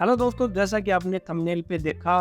Hello दोस्तों, जैसा कि आपने थंबनेल पे देखा,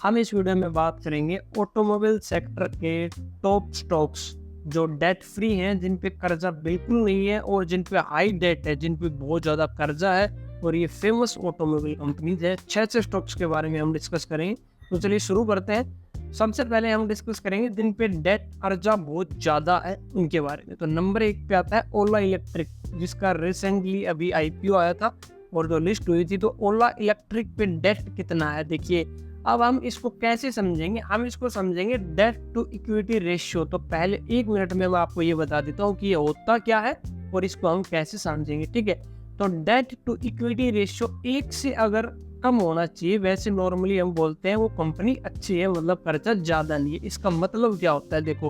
हम इस वीडियो में बात करेंगे ऑटोमोबाइल सेक्टर के टॉप स्टॉक्स जो डेट फ्री हैं, जिन पे कर्जा बिल्कुल नहीं है और जिन पे हाई डेट है, जिन पे बहुत ज़्यादा कर्जा है और ये फेमस ऑटोमोबाइल कंपनीज है। 6 स्टॉक्स के बारे में हम डिस्कस करेंगे। तो चलिए शुरू करते हैं। सबसे पहले हम डिस्कस करेंगे जिन पे डेट कर्जा बहुत ज़्यादा है उनके बारे में। तो नंबर 1 पे आता है ओला इलेक्ट्रिक, जिसका रिसेंटली अभी IPO आया था और जो लिस्ट हुई थी। तो ओला इलेक्ट्रिक पे डेट कितना है, देखिए। अब हम इसको कैसे समझेंगे, हम इसको समझेंगे डेट टू इक्विटी रेशियो। तो पहले 1 मिनट में मैं आपको ये बता देता हूँ कि ये होता क्या है और इसको हम कैसे समझेंगे, ठीक है। तो डेट टू इक्विटी रेशियो 1 से अगर कम होना चाहिए, वैसे नॉर्मली हम बोलते हैं वो कंपनी अच्छी है, मतलब कर्जा ज़्यादा नहीं है। इसका मतलब क्या होता है, देखो,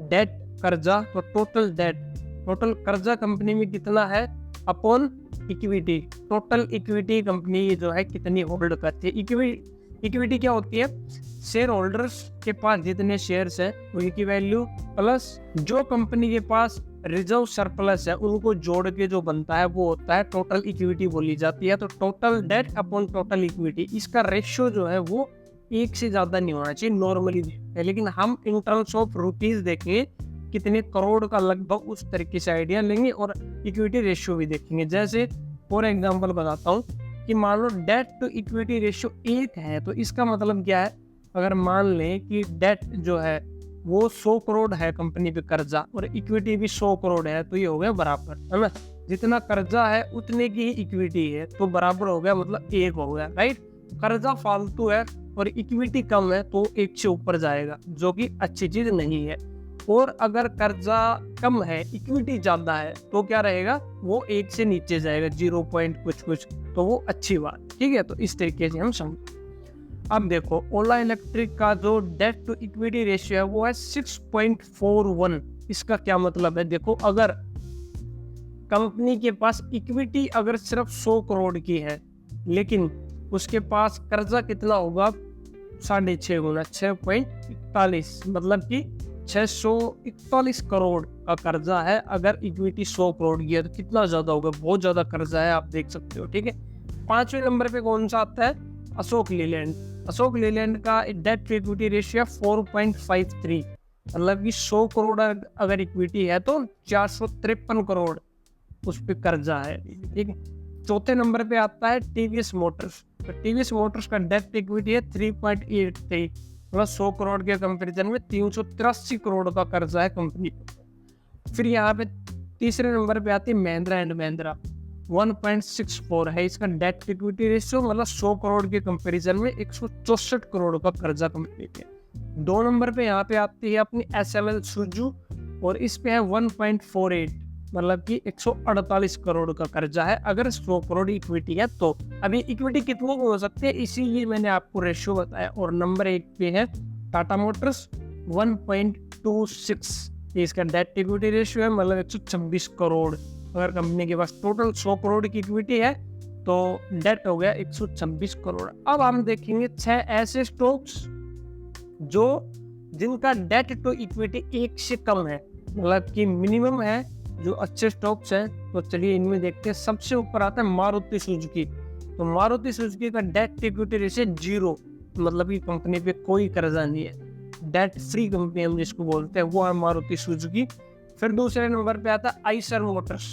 डेट कर्जा, तो टोटल कर्जा कंपनी में कितना है upon equity. Total equity company जो है कितनी होल्ड करती है। इक्विटी क्या होती है, शेयर होल्डर्स के पास जितने शेयर्स हैं उनकी वैल्यू प्लस जो कंपनी के पास रिजर्व सरप्लस है उनको जोड़ के जो बनता है वो होता है टोटल इक्विटी बोली जाती है। तो total date upon total equity, इसका रेशियो जो है वो 1 से ज़्यादा नहीं होना चाहिए नॉर्मली, लेकिन हम इन टर्म्स ऑफ रुपीज़ देखेंगे कितने करोड़ का लगभग उस तरीके से आइडिया लेंगे और इक्विटी रेशियो भी देखेंगे। जैसे फॉर एग्जांपल बताता हूँ कि मान लो डेट टू इक्विटी रेशियो 1 है, तो इसका मतलब क्या है, अगर मान लें कि डेट जो है वो 100 करोड़ है कंपनी पे कर्जा और इक्विटी भी 100 करोड़ है, तो ये हो गया बराबर, है ना। जितना कर्जा है उतने की ही इक्विटी है, तो बराबर हो गया, मतलब 1 हो गया, राइट। कर्जा फालतू है और इक्विटी कम है तो 1 से ऊपर जाएगा, जो कि अच्छी चीज नहीं है। और अगर कर्जा कम है इक्विटी ज्यादा है तो क्या रहेगा, वो 1 से नीचे जाएगा, 0 पॉइंट कुछ, तो वो अच्छी बात, ठीक है। तो इस तरीके से हम समझ। अब देखो, ओला इलेक्ट्रिक का जो डेट टू इक्विटी रेशियो है वो है 6.41। इसका क्या मतलब है, देखो, अगर कंपनी के पास इक्विटी अगर सिर्फ 100 करोड़ की है, लेकिन उसके पास कर्जा कितना होगा, 6.5 गुना, 6.41, मतलब कि 641 करोड़ का कर्जा है। अगर इक्विटी 100 करोड़ की है तो कितना ज्यादा होगा, बहुत ज्यादा कर्जा है, आप देख सकते हो, ठीक है। 5वें नंबर पे कौन सा आता है, अशोक लीलैंड का डेट टू इक्विटी रेशियो 4.53, मतलब कि 100 करोड़ अगर इक्विटी है तो 453 करोड़ उस पर कर्जा है, ठीक है। 4थे नंबर पे आता है टीवीएस मोटर्स। तो टीवीएस मोटर्स का डेट इक्विटी है 3.83, मतलब 100 करोड़ के कंपेरिजन में 383 करोड़ का कर्जा है कंपनी को। फिर यहाँ पे तीसरे नंबर पे आती है महिंद्रा 1.64 है इसका डेट इक्विटी रेशियो, मतलब 100 करोड़ के कंपेरिजन में 164 करोड़ का कर्जा कंपनी पे। 2 नंबर पे यहाँ पे आती है अपनी SML सुजू और इस पे है 1.48, मतलब कि 148 करोड़ का कर्जा है अगर 100 करोड़ इक्विटी है तो। अभी इक्विटी कितनी हो सकती है, इसीलिए मैंने आपको रेशियो बताया। और नंबर 1 पे है टाटा मोटर्स 1.26, इसका डेट इक्विटी रेशियो है, मतलब 126 करोड़। अगर कंपनी के पास टोटल 100 करोड़ की इक्विटी है तो डेट हो गया 126 करोड़। अब हम देखेंगे 6 ऐसे स्टॉक्स जो जिनका डेट टू इक्विटी 1 से कम है, मतलब कि मिनिमम है, जो अच्छे स्टॉक्स हैं। तो चलिए इनमें देखते हैं। सबसे ऊपर आता है मारुति सुजुकी। तो मारुति सुजुकी का डेट इक्विटी रेशियो 0, मतलब कि कंपनी पे कोई कर्जा नहीं है, डेट फ्री कंपनी हम जिसको बोलते हैं वो है मारुति सुजुकी। फिर दूसरे नंबर पे आता है आइशर मोटर्स,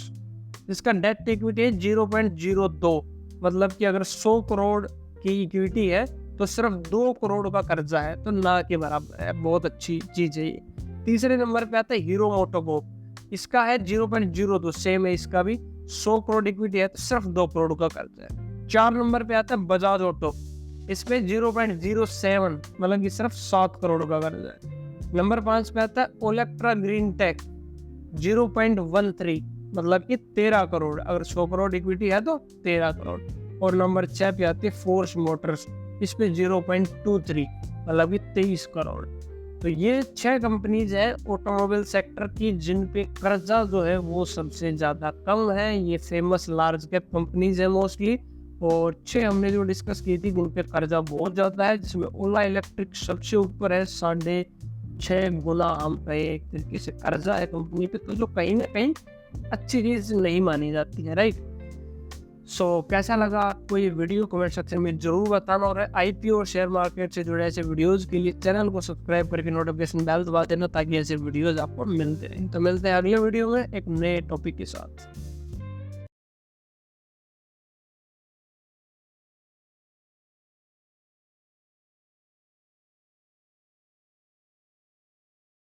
जिसका डेट इक्विटी है 0.02, मतलब कि अगर 100 करोड़ की इक्विटी है तो सिर्फ 2 करोड़ का कर्जा है, तो ना के बराबर है, बहुत अच्छी चीज है ये। तीसरे नंबर पे आता है हीरो मोटोकॉर्प, इसका है 0.02, सेम है, इसका भी 100 करोड़ इक्विटी है तो सिर्फ 2 करोड़ का कर्जा है। 4 नंबर पे आता है बजाज ऑटो, इसमें 0.07, मतलब कि सिर्फ 7 करोड़ का कर्जा है। नंबर 5 पे आता है ओलेक्ट्रा ग्रीन टेक 0.13, मतलब कि 13 करोड़, अगर 100 करोड़ इक्विटी है तो 13 करोड़। और नंबर 6 पे आती है फोर्स मोटर्स, इस पे 0.23, मतलब कि 23 करोड़। तो ये 6 कंपनीज है ऑटोमोबाइल सेक्टर की जिन पे कर्जा जो है वो सबसे ज़्यादा कम है। ये फेमस लार्ज कैप कंपनीज है मोस्टली, और 6 हमने जो डिस्कस की थी जिन पे कर्जा बहुत ज़्यादा है, जिसमें ओला इलेक्ट्रिक सबसे ऊपर है, 6.5 गुना हम पे एक तरीके से कर्जा है कंपनी पे, तो जो कहीं ना कहीं अच्छी चीज़ नहीं मानी जाती है, राइट। कैसा लगा आपको ये वीडियो, कमेंट सेक्शन में जरूर बताना। और आईपीओ और शेयर मार्केट से जुड़े ऐसे वीडियोस के लिए चैनल को सब्सक्राइब करके नोटिफिकेशन बेल दबा देना, ताकि ऐसे वीडियोस आपको मिलते रहें। तो मिलते हैं अगले वीडियो में एक नए टॉपिक के साथ।